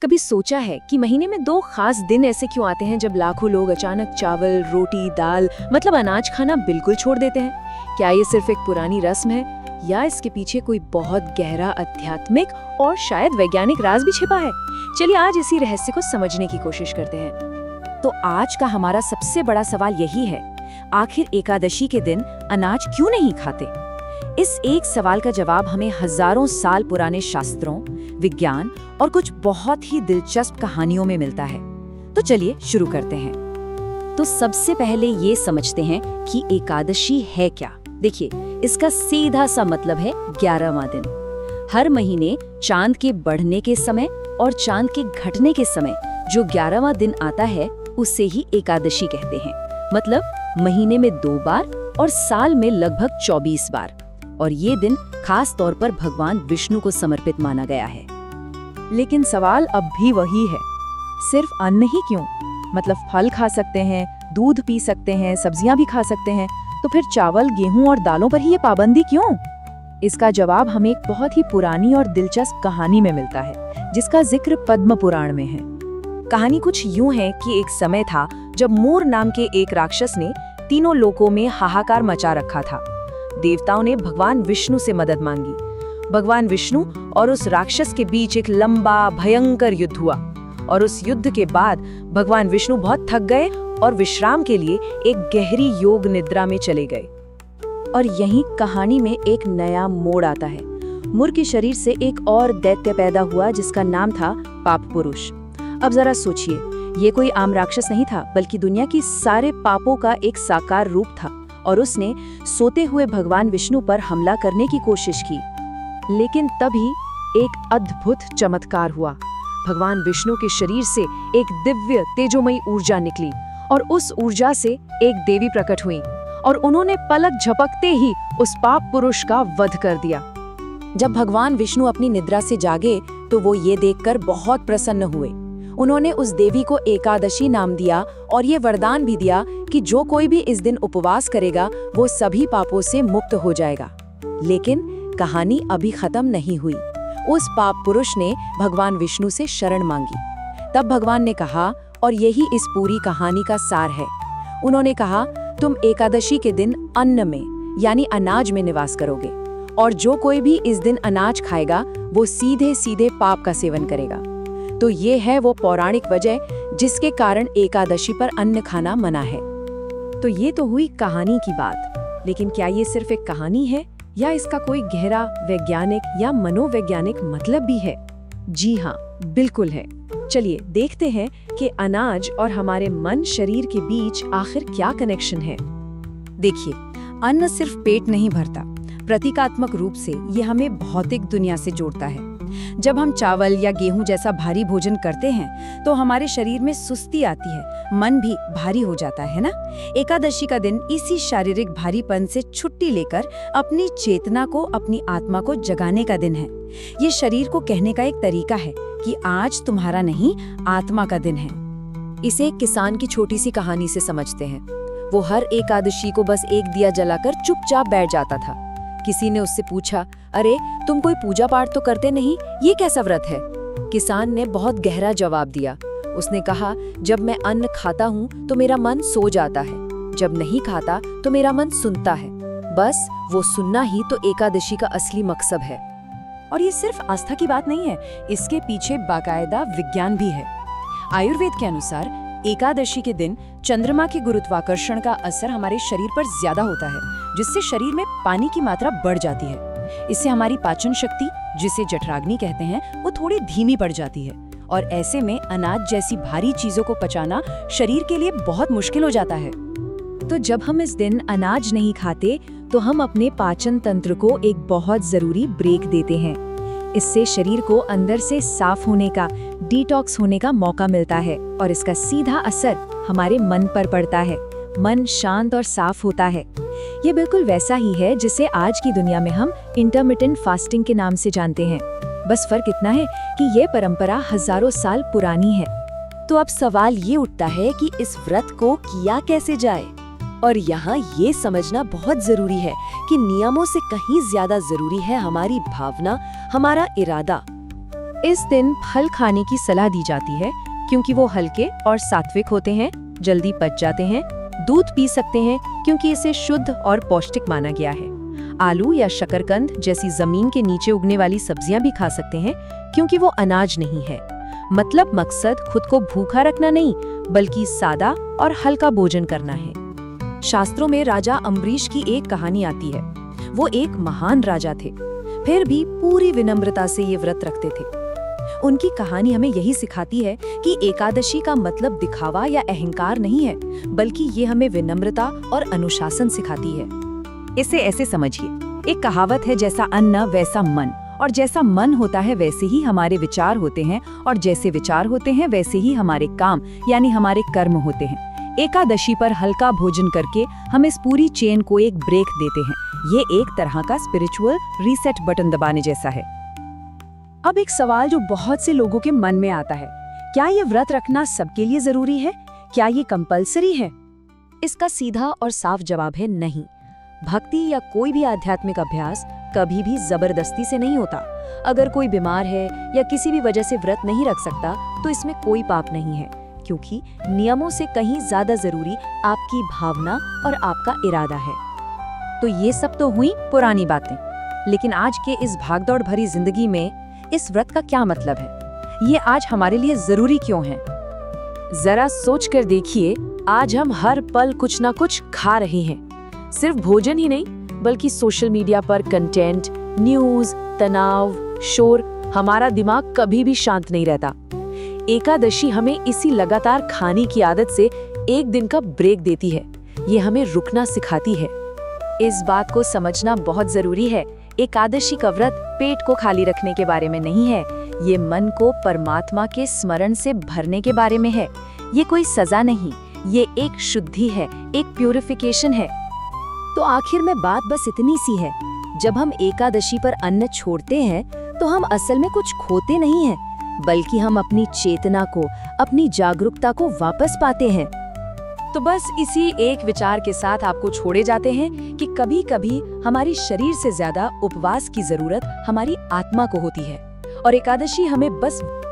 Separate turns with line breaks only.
कभी सोचा है कि महीने में 2 खास दिन ऐसे क्यों आते हैं जब लाखों लोग अचानक चावल, रोटी, दाल मतलब अनाज खाना बिल्कुल छोड़ देते हैं? क्या ये सिर्फ एक पुरानी रस्म है या इसके पीछे कोई बहुत गहरा आध्यात्मिक और शायद वैज्ञानिक राज भी छिपा है? चलिए आज इसी रहस्य को समझने की कोशिश करते हैं।
तो आज का हमारा सबसे बड़ा सवाल यही है, आखिर एकादशी के दिन अनाज क्यों नहीं खाते? इस एक सवाल का जवाब हमें हजारों साल पुराने शास्त्रों, विज्ञान और कुछ बहुत ही दिलचस्प कहानियों में मिलता है। तो चलिए शुरू करते हैं। तो सबसे पहले ये समझते हैं कि एकादशी है क्या। देखिए, इसका सीधा सा मतलब है 11वां दिन। हर महीने चांद के बढ़ने के समय और चांद के घटने के समय जो 11वां दिन आता है उसे ही एकादशी कहते हैं। मतलब महीने में 2 बार और साल में लगभग 24 बार। और ये दिन खास तौर पर भगवान विष्णु को समर्पित माना गया है।
लेकिन सवाल अब भी वही है, सिर्फ अन्न ही क्यों? मतलब फल खा सकते हैं, दूध पी सकते हैं, सब्जियां भी खा सकते हैं, तो फिर चावल, गेहूं और दालों पर ही ये पाबंदी क्यों? इसका जवाब हमें एक बहुत ही पुरानी और दिलचस्प कहानी में मिलता है, जिसका जिक्र पद्म पुराण में है। कहानी कुछ यूं है कि एक समय था जब मोर नाम के एक राक्षस ने तीनों लोकों में हाहाकार मचा रखा था। देवताओं ने भगवान विष्णु से मदद मांगी। भगवान विष्णु और उस राक्षस के बीच एक लंबा भयंकर युद्ध हुआ और उस युद्ध के बाद भगवान विष्णु बहुत थक गए और विश्राम के लिए एक गहरी योग निद्रा में चले गए। और यहीं कहानी में एक नया मोड़ आता है। मुर के शरीर से एक और दैत्य पैदा हुआ जिसका नाम था पाप पुरुष। अब जरा सोचिए, ये कोई आम राक्षस नहीं था, बल्कि दुनिया की सारे पापों का एक साकार रूप था। और उसने सोते हुए भगवान विष्णु पर हमला करने की कोशिश की। लेकिन तभी एक अद्भुत चमत्कार हुआ। भगवान विष्णु के शरीर से एक दिव्य तेजोमयी ऊर्जा निकली और उस ऊर्जा से एक देवी प्रकट हुई और उन्होंने पलक झपकते ही उस पाप पुरुष का वध कर दिया।
जब भगवान विष्णु अपनी निद्रा से जागे तो वो ये देखकर बहुत प्रसन्न हुए। उन्होंने उस देवी को एकादशी नाम दिया और ये वरदान भी दिया कि जो कोई भी इस दिन उपवास करेगा वो सभी पापों से मुक्त हो जाएगा। लेकिन कहानी अभी खत्म नहीं हुई। उस पाप पुरुष ने भगवान विष्णु से शरण मांगी। तब भगवान ने कहा, और यही इस पूरी कहानी का सार है, उन्होंने कहा, तुम एकादशी के दिन अन्न में यानी अनाज में निवास करोगे और जो कोई भी इस दिन अनाज खाएगा वो सीधे सीधे पाप का सेवन करेगा। तो ये है वो पौराणिक वजह जिसके कारण एकादशी पर अन्न खाना मना है।
तो ये तो हुई कहानी की बात, लेकिन क्या ये सिर्फ एक कहानी है या इसका कोई गहरा वैज्ञानिक या मनोवैज्ञानिक मतलब भी है? जी हाँ, बिल्कुल है। चलिए देखते हैं कि अनाज और हमारे मन शरीर के बीच आखिर क्या कनेक्शन है।
देखिए, अन्न सिर्फ पेट नहीं भरता, प्रतीकात्मक रूप से ये हमें भौतिक दुनिया से जोड़ता है। जब हम चावल या गेहूं जैसा भारी भोजन करते हैं तो हमारे शरीर में सुस्ती आती है, मन भी भारी हो जाता है ना। एकादशी का दिन इसी शारीरिक भारीपन से छुट्टी लेकर अपनी चेतना को, अपनी आत्मा को जगाने का दिन है। ये शरीर को कहने का एक तरीका है कि आज तुम्हारा नहीं, आत्मा का दिन है।
इसे एक किसान की छोटी सी कहानी से समझते हैं। वो हर एकादशी को बस एक दिया जलाकर चुपचाप बैठ जाता था। किसी ने उससे पूछा, अरे तुम कोई पूजा पाठ तो करते नहीं, ये कैसा व्रत है? किसान ने बहुत गहरा जवाब दिया। उसने कहा, जब मैं अन्न खाता हूँ तो मेरा मन सो जाता है, जब नहीं खाता तो मेरा मन सुनता है। बस वो सुनना ही तो एकादशी का असली मकसद है।
और ये सिर्फ आस्था की बात नहीं है, इसके पीछे बाकायदा विज्ञान भी है। आयुर्वेद के अनुसार एकादशी के दिन चंद्रमा के गुरुत्वाकर्षण का असर हमारे शरीर पर ज्यादा होता है, जिससे शरीर में पानी की मात्रा बढ़ जाती है। इससे हमारी पाचन शक्ति, जिसे जठराग्नि कहते हैं, वो थोड़ी धीमी पड़ जाती है और ऐसे में अनाज जैसी भारी चीजों को पचाना शरीर के लिए बहुत मुश्किल हो जाता है।
तो जब हम इस दिन अनाज नहीं खाते तो हम अपने पाचन तंत्र को एक बहुत जरूरी ब्रेक देते हैं। इससे शरीर को अंदर से साफ होने का, डिटॉक्स होने का मौका मिलता है और इसका सीधा असर हमारे मन पर पड़ता है। मन शांत और साफ होता है। ये बिल्कुल वैसा ही है जिसे आज की दुनिया में हम इंटरमिटेंट फास्टिंग के नाम से जानते हैं। बस फर्क इतना है कि ये परंपरा हजारों साल पुरानी है।
तो अब सवाल ये उठता है कि इस व्रत को किया कैसे जाए? और यहाँ ये समझना बहुत जरूरी है कि नियमों से कहीं ज्यादा जरूरी है हमारी भावना, हमारा इरादा।
इस दिन फल खाने की सलाह दी जाती है क्योंकि वो हल्के और सात्विक होते हैं, जल्दी पच जाते हैं। दूध पी सकते हैं क्योंकि इसे शुद्ध और पौष्टिक माना गया है। आलू या शकरकंद जैसी जमीन के नीचे उगने वाली सब्जियां भी खा सकते हैं क्योंकि वो अनाज नहीं है। मतलब मकसद खुद को भूखा रखना नहीं, बल्कि सादा और हल्का भोजन करना है। शास्त्रों में राजा अम्बरीश की एक कहानी आती है। वो एक महान राजा थे, फिर भी पूरी विनम्रता से ये व्रत रखते थे। उनकी कहानी हमें यही सिखाती है कि एकादशी का मतलब दिखावा या अहंकार नहीं है, बल्कि ये हमें विनम्रता और अनुशासन सिखाती है।
इसे ऐसे समझिए, एक कहावत है, जैसा अन्न वैसा मन, और जैसा मन होता है वैसे ही हमारे विचार होते हैं, और जैसे विचार होते हैं वैसे ही हमारे काम यानी हमारे कर्म होते हैं। एकादशी पर हल्का भोजन करके हम इस पूरी चेन को एक ब्रेक देते हैं। ये एक तरह का स्पिरिचुअल रीसेट बटन दबाने जैसा है।
अब एक सवाल जो बहुत से लोगों के मन में आता है, क्या ये व्रत रखना सबके लिए जरूरी है? क्या ये कंपलसरी है?
इसका सीधा और साफ जवाब है नहीं। भक्ति या कोई भी आध्यात्मिक अभ्यास कभी भी जबरदस्ती से नहीं होता। अगर कोई बीमार है या किसी भी वजह से व्रत नहीं रख सकता तो इसमें कोई पाप नहीं है, क्योंकि नियमों से कहीं ज्यादा जरूरी आपकी भावना और आपका इरादा है।
तो ये सब तो हुई पुरानी बातें, लेकिन आज के इस भागदौड़ भरी जिंदगी में इस व्रत का क्या मतलब है? ये आज हमारे लिए जरूरी क्यों है?
जरा सोच कर देखिए, आज हम हर पल कुछ ना कुछ खा रहे हैं। सिर्फ भोजन ही नहीं, बल्कि सोशल मीडिया पर कंटेंट, न्यूज़, तनाव, शोर, हमारा दिमाग कभी भी शांत नहीं रहता। एकादशी हमें इसी लगातार खाने की आदत से एक दिन का ब्रेक देती है। ये हमें रुकना सिखाती है।
इस बात को समझना बहुत जरूरी है। एकादशी का व्रत पेट को खाली रखने के बारे में नहीं है, ये मन को परमात्मा के स्मरण से भरने के बारे में है। ये कोई सजा नहीं, ये एक शुद्धि है, एक प्यूरिफिकेशन है। तो आखिर में बात बस इतनी सी है, जब हम एकादशी पर अन्न छोड़ते हैं तो हम असल में कुछ खोते नहीं हैं, बल्कि हम अपनी चेतना को, अपनी जागरूकता को वापस पाते हैं। तो बस इसी एक विचार के साथ आपको छोड़े जाते हैं कि कभी-कभी हमारी शरीर से ज्यादा उपवास की जरूरत हमारी आत्मा को होती है, और एकादशी हमें बस